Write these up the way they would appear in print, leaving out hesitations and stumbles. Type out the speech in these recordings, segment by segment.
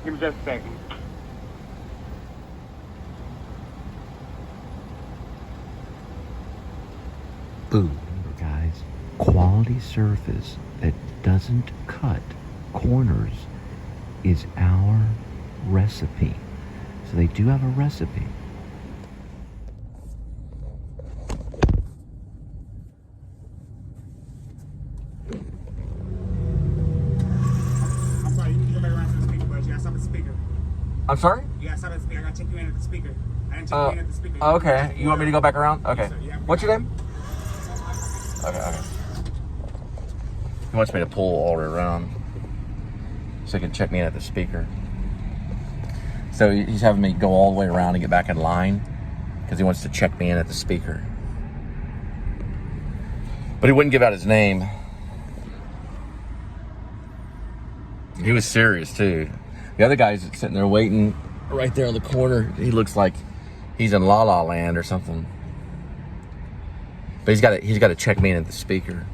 Give me just a second. Boom, remember guys, quality surface that doesn't cut corners is our recipe. So they do have a recipe. I'm sorry, you need to go back around to the speaker, but you gotta stop at the speaker. I'm sorry? You gotta stop at the speaker. I gotta check you in at the speaker. I didn't check you in at the speaker. Okay. You want me to go back around? Okay. Yes, sir. Yeah. What's your name? Okay. He wants me to pull all the way around so he can check me in at the speaker. So he's having me go all the way around and get back in line because he wants to check me in at the speaker. But he wouldn't give out his name. He was serious too. The other guy's sitting there waiting right there on the corner. He looks like he's in La La Land or something. But he's got to check me in at the speaker.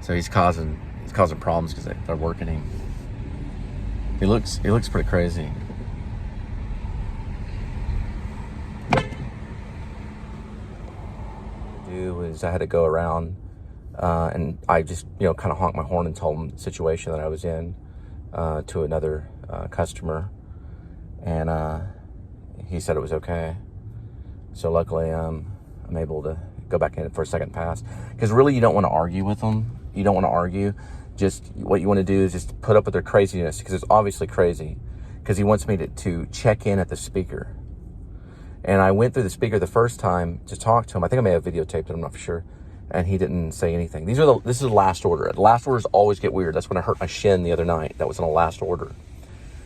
So he's causing problems because they're working him. He looks pretty crazy. I had to go around and I just kind of honked my horn and told him the situation that I was in to another customer, and he said it was okay. So luckily I'm able to go back in for a second pass, because really you don't want to argue with them. You don't want to argue. Just what you want to do is just put up with their craziness, because it's obviously crazy, because he wants me to check in at the speaker. And I went through the speaker the first time to talk to him. I think I may have videotaped it, I'm not for sure. And he didn't say anything. This is the last order. The last orders always get weird. That's when I hurt my shin the other night. That was on a last order.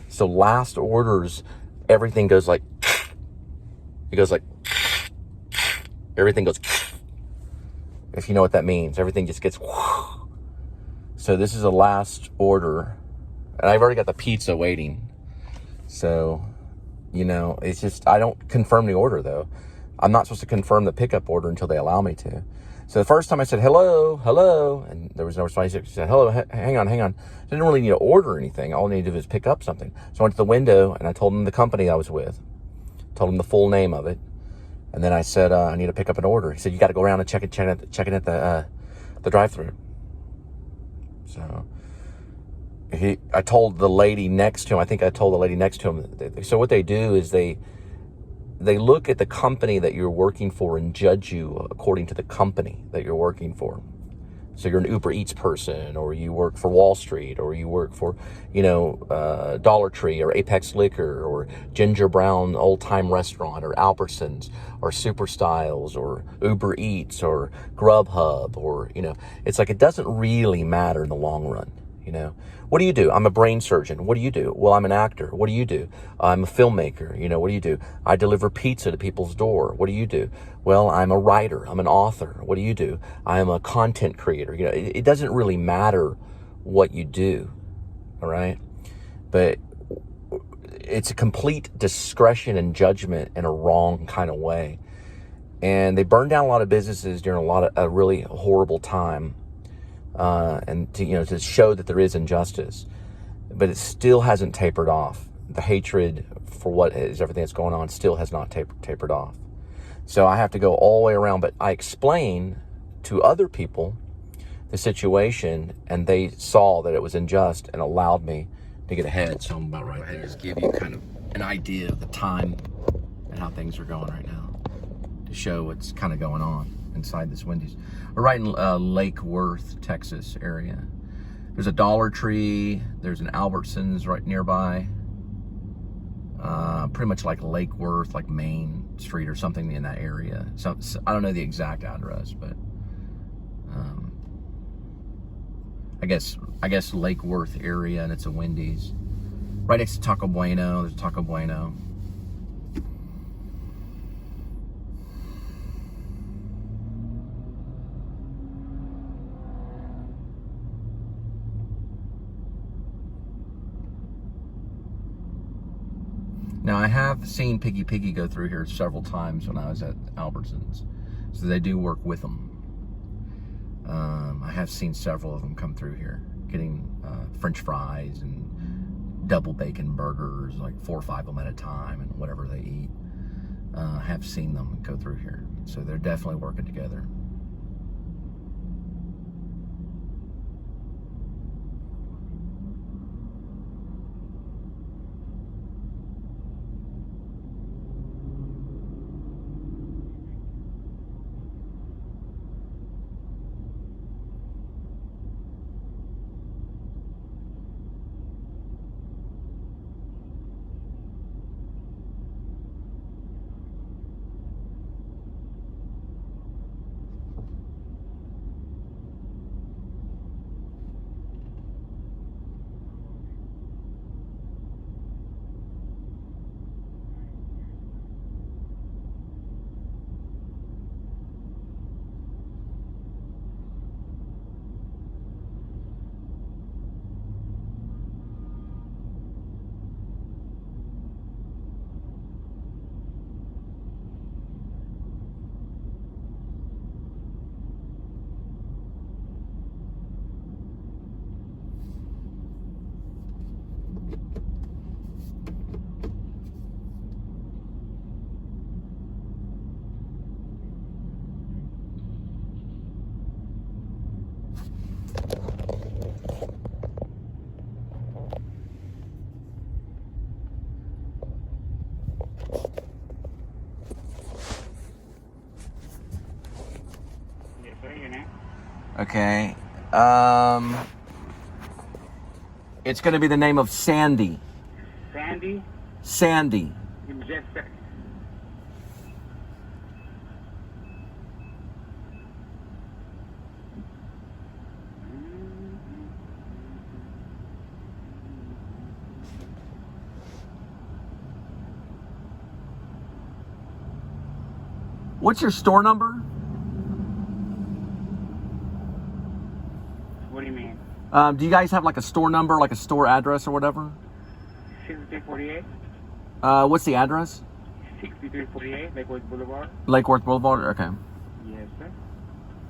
So last orders, everything goes like, it goes like, everything goes, if you know what that means. Everything just gets, so this is a last order. And I've already got the pizza waiting. So, it's just, I don't confirm the order though. I'm not supposed to confirm the pickup order until they allow me to. So the first time I said, hello, and there was no response. He said, hello, hang on. I didn't really need to order anything. All I needed to do was pick up something. So I went to the window and I told him the company I was with, told him the full name of it. And then I said, I need to pick up an order. He said, you got to go around and check it at the drive-thru. So I told the lady next to him, so what they do is they look at the company that you're working for and judge you according to the company that you're working for. So you're an Uber Eats person, or you work for Wall Street, or you work for, Dollar Tree or Apex Liquor or Ginger Brown Old Time Restaurant or Albertsons or Super Styles or Uber Eats or Grubhub, or, it's like, it doesn't really matter in the long run. What do you do? I'm a brain surgeon. What do you do? Well, I'm an actor. What do you do? I'm a filmmaker. What do you do? I deliver pizza to people's door. What do you do? Well, I'm a writer. I'm an author. What do you do? I'm a content creator. It doesn't really matter what you do. All right. But it's a complete discretion and judgment in a wrong kind of way. And they burned down a lot of businesses during a really horrible time. And to show that there is injustice, but it still hasn't tapered off. The hatred for what is everything that's going on still has not tapered off. So I have to go all the way around, but I explain to other people the situation, and they saw that it was unjust and allowed me to get ahead. So I'm about right there. Just give you kind of an idea of the time and how things are going right now, to show what's kind of going on inside this Wendy's. We're right in Lake Worth, Texas area. There's a Dollar Tree. There's an Albertsons right nearby. Pretty much like Lake Worth, like Main Street or something in that area. So I don't know the exact address, but I guess Lake Worth area, and it's a Wendy's. Right next to Taco Bueno. There's Taco Bueno. Now, I have seen Piggy go through here several times when I was at Albertsons, so they do work with them. I have seen several of them come through here, getting French fries and double bacon burgers, like 4 or 5 of them at a time, and whatever they eat, have seen them go through here. So they're definitely working together. Okay. It's going to be the name of Sandy. Sandy? Sandy. Just What's your store number? What do you mean? Do you guys have like a store number, like a store address or whatever? 6348? What's the address? 6348 Lakewood Boulevard. Lake Worth Boulevard? Okay. Yes, sir.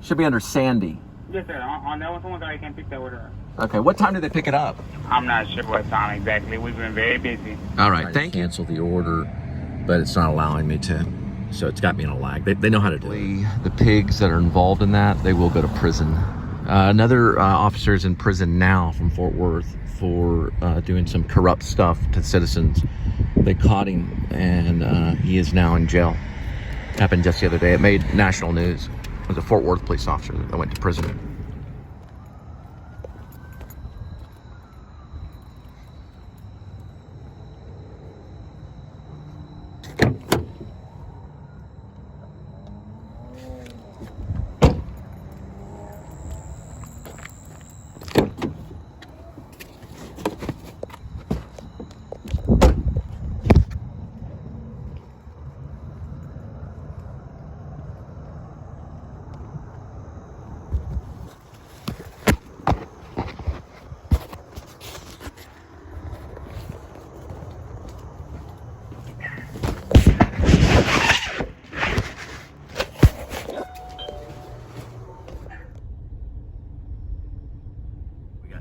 Should be under Sandy. Yes, sir. On that one, someone that I can pick that order up. Okay. What time did they pick it up? I'm not sure what time exactly. We've been very busy. All right. Thank you. Cancel the order, but it's not allowing me to. So it's got me in a lag. They know how to do it. The pigs that are involved in that, they will go to prison. Another officer is in prison now from Fort Worth for doing some corrupt stuff to citizens. They caught him, and he is now in jail. Happened just the other day. It made national news. It was a Fort Worth police officer that went to prison.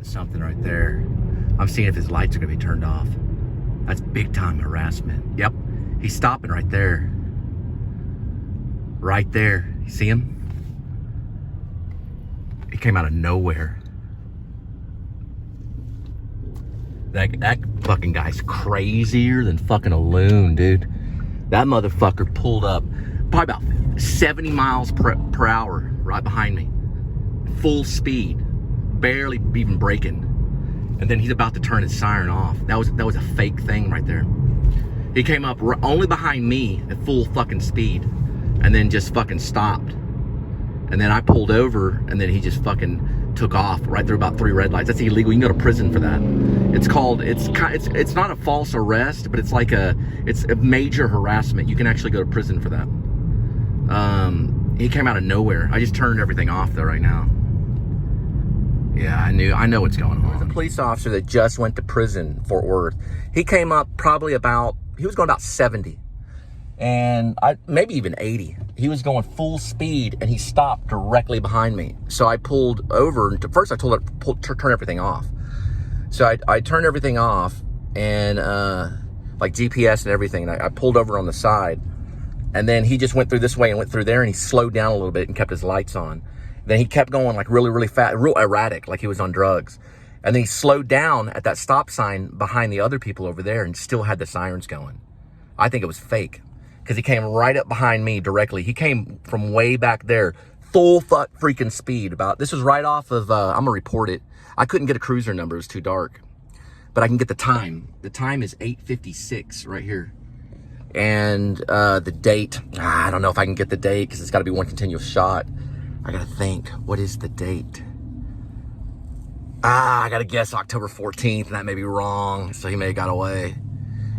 Something right there. I'm seeing if his lights are gonna be turned off. That's big time harassment. Yep, he's stopping right there. Right there. You see him? He came out of nowhere. That fucking guy's crazier than fucking a loon, dude. That motherfucker pulled up probably about 70 miles per hour right behind me. Full speed. Barely even braking, and then he's about to turn his siren off. That was a fake thing right there. He came up only behind me at full fucking speed, and then just fucking stopped. And then I pulled over, and then he just fucking took off right through about 3 red lights. That's illegal. You can go to prison for that. It's not a false arrest, but it's a major harassment. You can actually go to prison for that. He came out of nowhere. I just turned everything off though right now. Yeah, I know what's going on. There's a police officer that just went to prison, Fort Worth. He came up he was going about 70. And maybe even 80. He was going full speed, and he stopped directly behind me. So I pulled over, and first I told her to turn everything off. So I turned everything off, and like GPS and everything. And I pulled over on the side, and then he just went through this way and went through there, and he slowed down a little bit and kept his lights on. Then he kept going like really, really fast, real erratic, like he was on drugs. And then he slowed down at that stop sign behind the other people over there and still had the sirens going. I think it was fake, because he came right up behind me directly. He came from way back there, full freaking speed. This was right off of, I'm gonna report it. I couldn't get a cruiser number, it was too dark. But I can get the time. The time is 8:56 right here. And the date, I don't know if I can get the date, because it's gotta be one continuous shot. I gotta think, what is the date? I gotta guess October 14th, and that may be wrong, so he may have got away.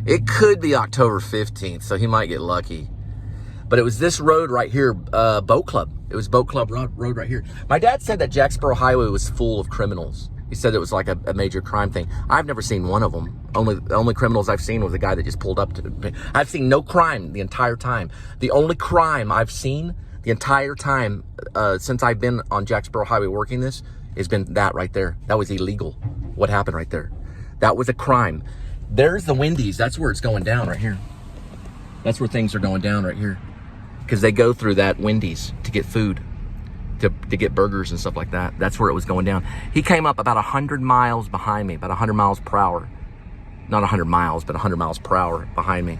It could be October 15th, so he might get lucky. But it was this road right here, Boat Club. It was Boat Club road right here. My dad said that Jacksboro Highway was full of criminals. He said it was like a major crime thing. I've never seen one of them. The only criminals I've seen was the guy that just pulled up to. I've seen no crime the entire time. The only crime I've seen the entire time since I've been on Jacksboro Highway working this has been that right there. That was illegal. What happened right there? That was a crime. There's the Wendy's. That's where it's going down right here. That's where things are going down right here. Because they go through that Wendy's to get food, to get burgers and stuff like that. That's where it was going down. He came up about 100 miles behind me, about 100 miles per hour. Not 100 miles, but 100 miles per hour behind me.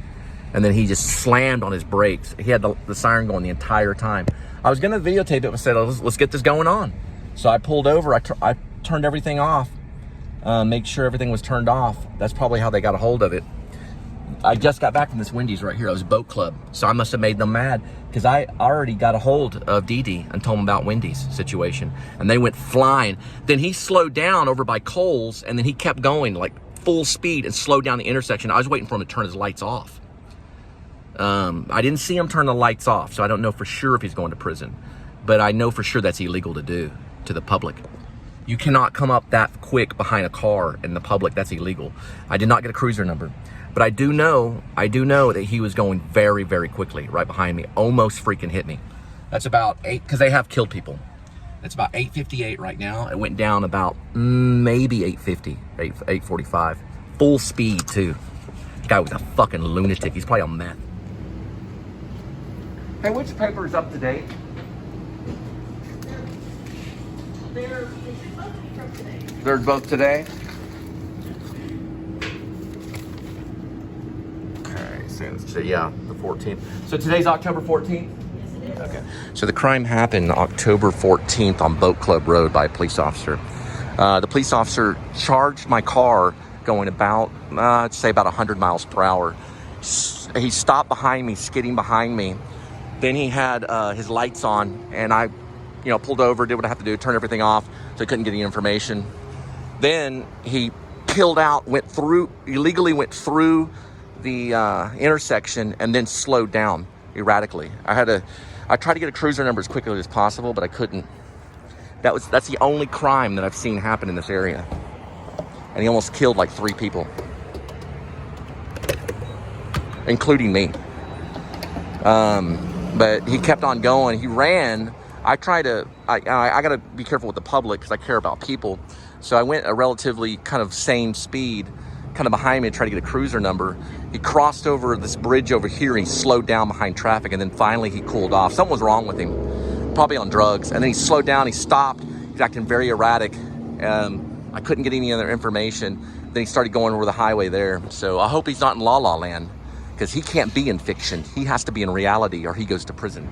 And then he just slammed on his brakes. He had the siren going the entire time. I was gonna videotape it, but said, let's get this going on. So I pulled over, I turned everything off, make sure everything was turned off. That's probably how they got a hold of it. I just got back from this Wendy's right here. It was Boat Club. So I must have made them mad, because I already got a hold of Dee Dee and told them about Wendy's situation. And they went flying. Then he slowed down over by Cole's, and then he kept going like full speed and slowed down the intersection. I was waiting for him to turn his lights off. I didn't see him turn the lights off, so I don't know for sure if he's going to prison. But I know for sure that's illegal to do to the public. You cannot come up that quick behind a car in the public. That's illegal. I did not get a cruiser number, but I do know that he was going very, very quickly right behind me. Almost freaking hit me. That's about 8, because they have killed people. It's about 8:58 right now. It went down about maybe 8:50, 8:45. Full speed too. The guy was a fucking lunatic. He's probably on meth. Hey, which paper is up to date? They're both today. Okay, so yeah, the 14th. So today's October 14th? Yes, it is. Okay. So the crime happened October 14th on Boat Club Road by a police officer. The police officer charged my car going about, I'd say about 100 miles per hour. He stopped behind me, skidding behind me. Then he had his lights on, and I pulled over, did what I have to do, turned everything off, so he couldn't get any information. Then he peeled out, illegally went through the intersection, and then slowed down erratically. I tried to get a cruiser number as quickly as possible, but I couldn't. That's the only crime that I've seen happen in this area. And he almost killed like 3 people, including me. But he kept on going. He ran. I gotta be careful with the public, because I care about people. So I went a relatively kind of same speed, kind of behind me, to try to get a cruiser number. He crossed over this bridge over here, and he slowed down behind traffic, and then finally he cooled off. Something was wrong with him, probably on drugs. And then he slowed down, he stopped, he's acting very erratic. I couldn't get any other information. Then he started going over the highway there. So I hope he's not in La La Land, because he can't be in fiction. He has to be in reality, or he goes to prison.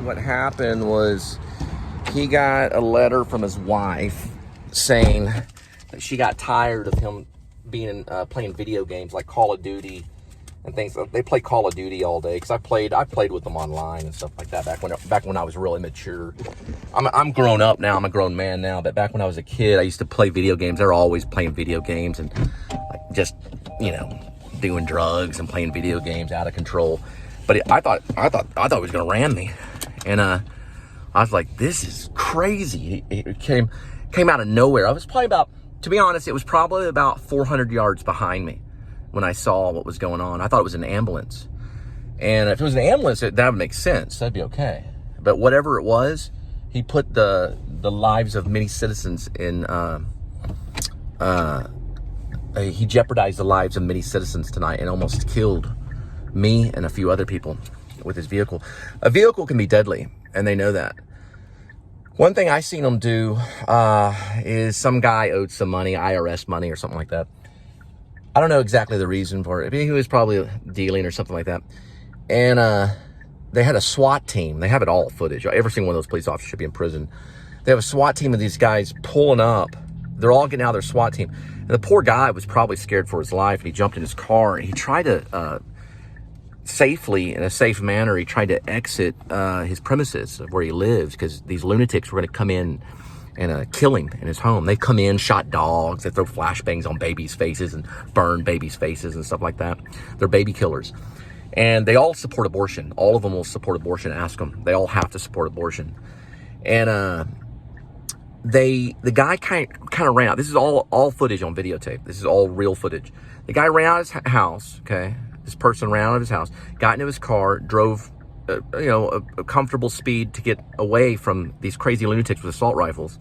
What happened was he got a letter from his wife saying that she got tired of him being playing video games like Call of Duty and things. They play Call of Duty all day, because I played with them online and stuff like that back when I was really mature. I'm grown up now. I'm a grown man now, but back when I was a kid, I used to play video games. They were always playing video games and like just doing drugs and playing video games out of control. But I thought he was gonna ram me. And I was like, this is crazy. It came out of nowhere. I was probably to be honest, it was probably about 400 yards behind me when I saw what was going on. I thought it was an ambulance. And if it was an ambulance, that would make sense. That'd be okay. But whatever it was, he put the lives of many citizens in he jeopardized the lives of many citizens tonight and almost killed me and a few other people with his vehicle. A vehicle can be deadly, and they know that. One thing I seen him do is some guy owed some money, IRS money or something like that. I don't know exactly the reason for it. He was probably dealing or something like that. And they had a SWAT team. They have it all footage. Every single one of those police officers should be in prison. They have a SWAT team of these guys pulling up. They're all getting out of their SWAT team. And the poor guy was probably scared for his life. And he jumped in his car and he tried to safely, in a safe manner, he tried to exit his premises of where he lives, because these lunatics were going to come in and kill him in his home. They come in, shot dogs, they throw flashbangs on babies' faces and burn babies' faces and stuff like that. They're baby killers. And they all support abortion. All of them will support abortion. Ask them. They all have to support abortion. And the guy kind of ran out. This is all footage on videotape. This is all real footage. The guy ran out of his house, okay? This person ran out of his house, got into his car, drove, a comfortable speed to get away from these crazy lunatics with assault rifles.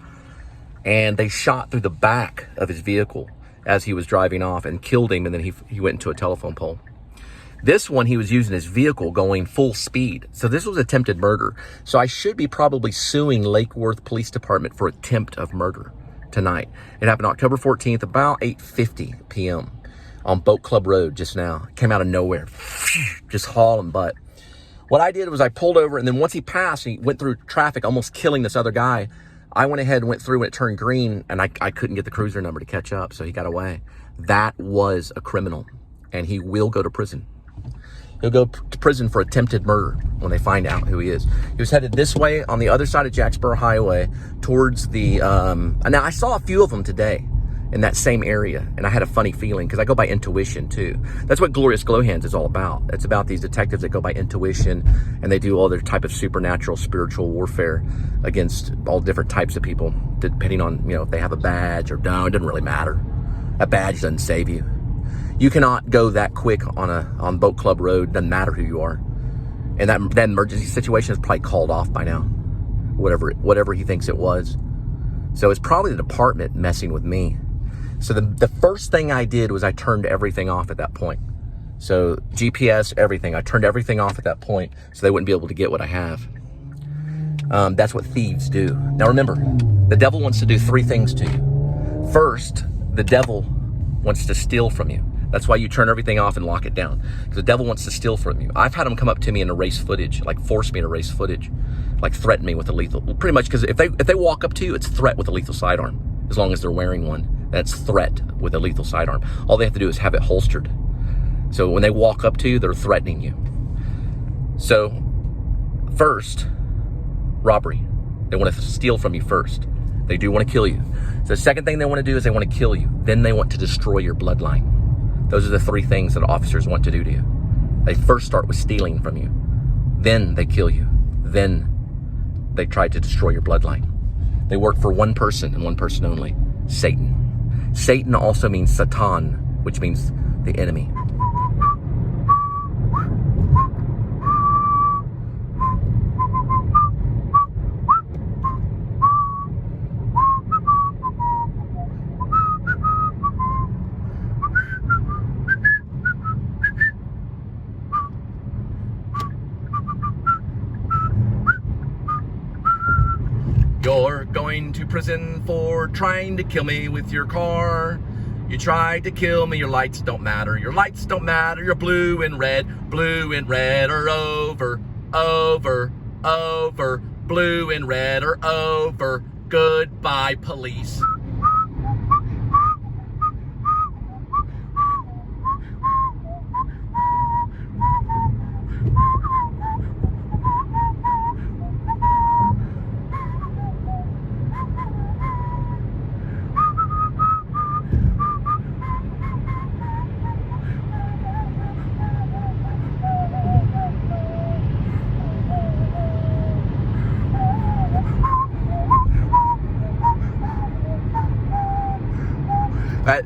And they shot through the back of his vehicle as he was driving off and killed him. And then he went into a telephone pole. This one, he was using his vehicle going full speed. So this was attempted murder. So I should be probably suing Lake Worth Police Department for attempt of murder tonight. It happened October 14th, about 8:50 p.m. on Boat Club Road just now. Came out of nowhere, just hauling butt. What I did was I pulled over, and then once he passed, he went through traffic, almost killing this other guy. I went ahead and went through when it turned green, and I couldn't get the cruiser number to catch up, so he got away. That was a criminal, and he will go to prison. He'll go to prison for attempted murder when they find out who he is. He was headed this way on the other side of Jacksboro Highway towards the, now I saw a few of them today in that same area, and I had a funny feeling because I go by intuition too. That's what Glorious Glowhands is all about. It's about these detectives that go by intuition, and they do all their type of supernatural, spiritual warfare against all different types of people, depending on, if they have a badge or don't. It doesn't really matter. A badge doesn't save you. You cannot go that quick on Boat Club Road. Doesn't matter who you are. And that emergency situation is probably called off by now. Whatever he thinks it was. So it's probably the department messing with me. So the first thing I did was I turned everything off at that point. So GPS, everything. I turned everything off at that point so they wouldn't be able to get what I have. That's what thieves do. Now remember, the devil wants to do three things to you. First, the devil wants to steal from you. That's why you turn everything off and lock it down. Because the devil wants to steal from you. I've had them come up to me and erase footage, like force me to erase footage, like threaten me with a lethal. Pretty much, because if they walk up to you, it's threat with a lethal sidearm. As long as they're wearing one, that's threat with a lethal sidearm. All they have to do is have it holstered. So when they walk up to you, they're threatening you. So first, robbery. They want to steal from you first. They do want to kill you. So the second thing they want to do is they want to kill you. Then they want to destroy your bloodline. Those are the three things that officers want to do to you. They first start with stealing from you. Then they kill you. Then they try to destroy your bloodline. They work for one person and one person only, Satan. Satan also means Satan, which means the enemy. You're going to prison for trying to kill me with your car. You tried to kill me, your lights don't matter. Your lights don't matter, you're blue and red are over, over, over. Blue and red are over. Goodbye, police.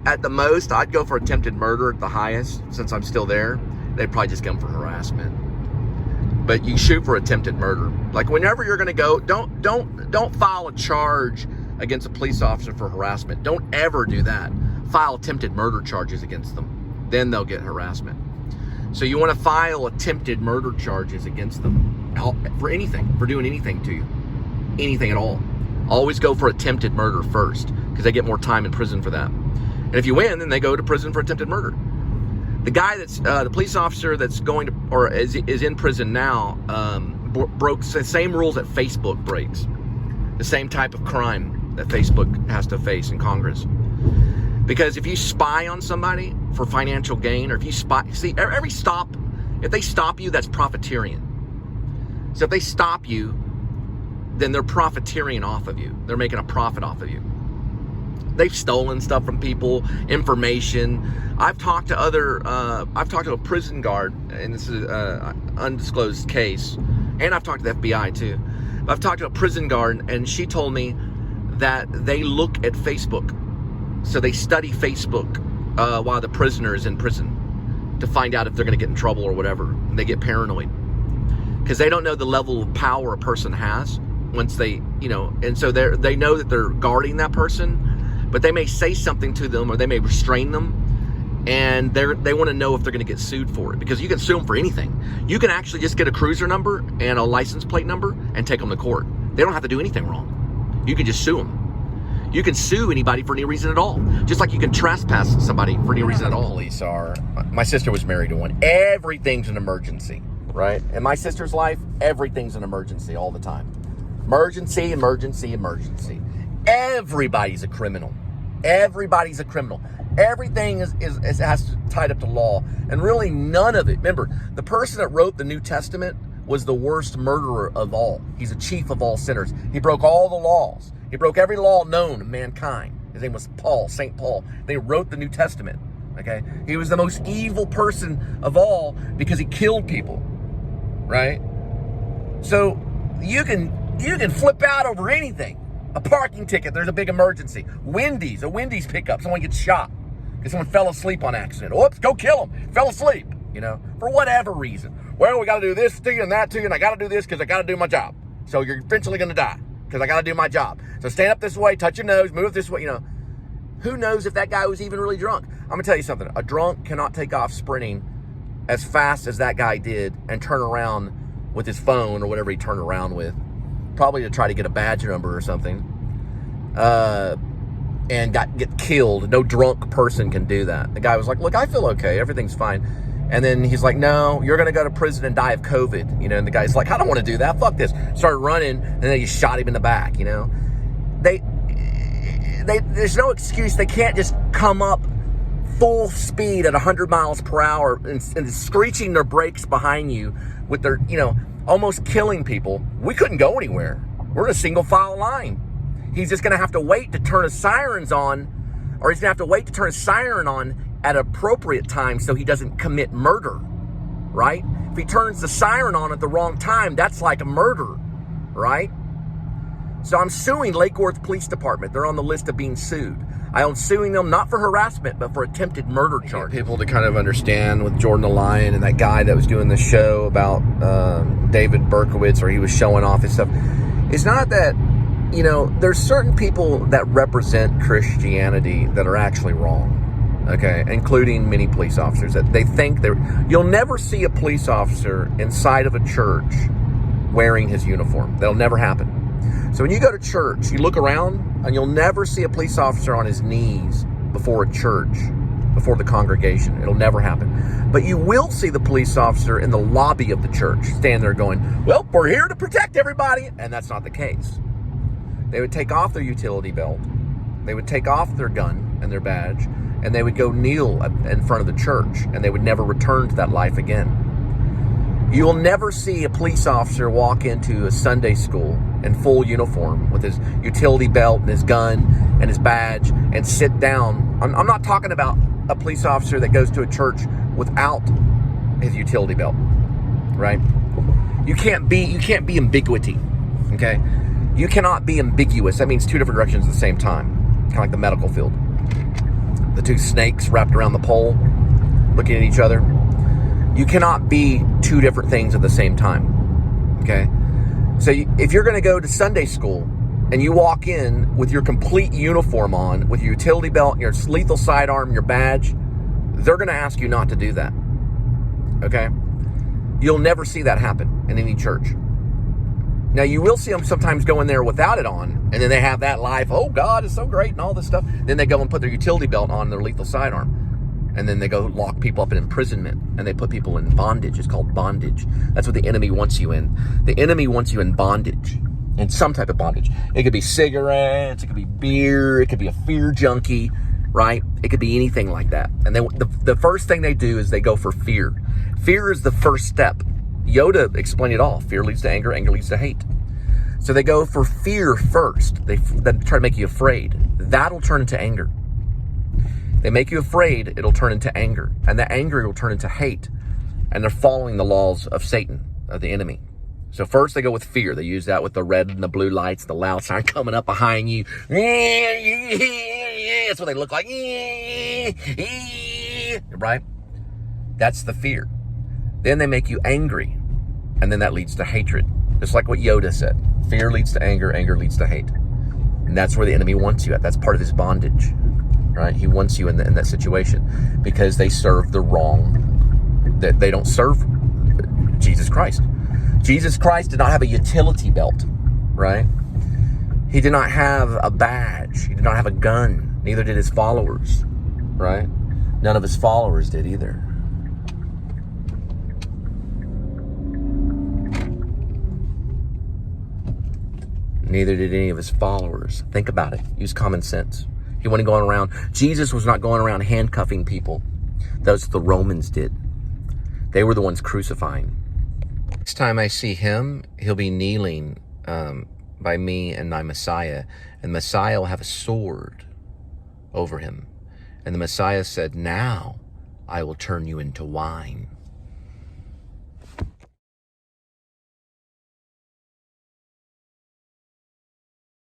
At the most, I'd go for attempted murder at the highest, since I'm still there. They'd probably just come for harassment. But you shoot for attempted murder. Like whenever you're gonna go, don't file a charge against a police officer for harassment. Don't ever do that. File attempted murder charges against them. Then they'll get harassment. So you want to file attempted murder charges against them for anything, for doing anything to you. Anything at all. Always go for attempted murder first, because they get more time in prison for that. And if you win, then they go to prison for attempted murder. The guy that's the police officer that's going to, or is in prison now, broke the same rules that Facebook breaks. The same type of crime that Facebook has to face in Congress. Because if you spy on somebody for financial gain, or if you spy, see, every stop, if they stop you, that's profiteering. So if they stop you, then they're profiteering off of you. They're making a profit off of you. They've stolen stuff from people, information. I've talked to a prison guard, and this is an undisclosed case, and I've talked to the FBI too. I've talked to a prison guard, and she told me that they look at Facebook. So they study Facebook while the prisoner is in prison to find out if they're going to get in trouble or whatever. And they get paranoid because they don't know the level of power a person has once they, and so they know that they're guarding that person. But they may say something to them, or they may restrain them, and they want to know if they're going to get sued for it, because you can sue them for anything. You can actually just get a cruiser number and a license plate number and take them to court. They don't have to do anything wrong. You can just sue them. You can sue anybody for any reason at all, just like you can trespass somebody for any reason at all. Police are. My sister was married to one. Everything's an emergency, right? In my sister's life, everything's an emergency all the time. Emergency, emergency, emergency. Everybody's a criminal. Everybody's a criminal. Everything has to tied up to law, and really none of it. Remember, the person that wrote the New Testament was the worst murderer of all. He's a chief of all sinners. He broke all the laws. He broke every law known to mankind. His name was Paul, St. Paul. They wrote the New Testament. Okay, he was the most evil person of all because he killed people. Right? So you can flip out over anything. A parking ticket, there's a big emergency. A Wendy's pickup, someone gets shot because someone fell asleep on accident. Oops, go kill him. Fell asleep, for whatever reason. Well, we got to do this to you and that to you, and I got to do this because I got to do my job. So you're eventually going to die because I got to do my job. So stand up this way, touch your nose, move this way, Who knows if that guy was even really drunk? I'm going to tell you something. A drunk cannot take off sprinting as fast as that guy did and turn around with his phone or whatever he turned around with. Probably to try to get a badge number or something, and get killed. No drunk person can do that. The guy was like, look, I feel okay. Everything's fine. And then he's like, no, you're going to go to prison and die of COVID. And the guy's like, I don't want to do that. Fuck this. Started running, and then he shot him in the back, There's no excuse. They can't just come up full speed at 100 miles per hour and screeching their brakes behind you with their, almost killing people. We couldn't go anywhere. We're in a single file line. He's just going to have to wait to turn his sirens on, or he's going to have to wait to turn his siren on at appropriate time so he doesn't commit murder, right? If he turns the siren on at the wrong time, that's like a murder, right? So I'm suing Lake Worth Police Department. They're on the list of being sued. I'm suing them not for harassment, but for attempted murder charges. People to kind of understand with Jordan the Lion and that guy that was doing the show about David Berkowitz, or he was showing off his stuff. It's not that, there's certain people that represent Christianity that are actually wrong, okay, including many police officers. That they think you'll never see a police officer inside of a church wearing his uniform. That'll never happen. So when you go to church, you look around, and you'll never see a police officer on his knees before a church, before the congregation. It'll never happen. But you will see the police officer in the lobby of the church, stand there going, well, we're here to protect everybody. And that's not the case. They would take off their utility belt. They would take off their gun and their badge, and they would go kneel in front of the church, and they would never return to that life again. You will never see a police officer walk into a Sunday school in full uniform with his utility belt and his gun and his badge and sit down. I'm not talking about a police officer that goes to a church without his utility belt, right? You can't be ambiguity, okay? You cannot be ambiguous. That means two different directions at the same time, kind of like the medical field. The two snakes wrapped around the pole, looking at each other. You cannot be two different things at the same time, okay? So if you're going to go to Sunday school and you walk in with your complete uniform on, with your utility belt, your lethal sidearm, your badge, they're going to ask you not to do that. Okay? You'll never see that happen in any church. Now, you will see them sometimes go in there without it on, and then they have that life, oh, God is so great, and all this stuff. Then they go and put their utility belt on their lethal sidearm, and then they go lock people up in imprisonment, and they put people in bondage. It's called bondage. That's what the enemy wants you in. The enemy wants you in bondage, in some type of bondage. It could be cigarettes, it could be beer, it could be a fear junkie, right? It could be anything like that. And then the first thing they do is they go for fear. Fear is the first step. Yoda explained it all. Fear leads to anger, anger leads to hate. So they go for fear first. They try to make you afraid. That'll turn into anger. They make you afraid, it'll turn into anger. And the anger will turn into hate. And they're following the laws of Satan, of the enemy. So first they go with fear. They use that with the red and the blue lights, the loud sound coming up behind you. That's what they look like. Right? That's the fear. Then they make you angry, and then that leads to hatred. Just like what Yoda said. Fear leads to anger, anger leads to hate. And that's where the enemy wants you at. That's part of his bondage, right? He wants you in that situation because they serve the wrong, that they don't serve Jesus Christ. Jesus Christ did not have a utility belt, right? He did not have a badge. He did not have a gun. Neither did his followers, right? None of his followers did either. Neither did any of his followers. Think about it. Use common sense. He wasn't going around. Jesus was not going around handcuffing people. That's what the Romans did. They were the ones crucifying. Next time I see him, he'll be kneeling by me and my Messiah. And Messiah will have a sword over him. And the Messiah said, now I will turn you into wine.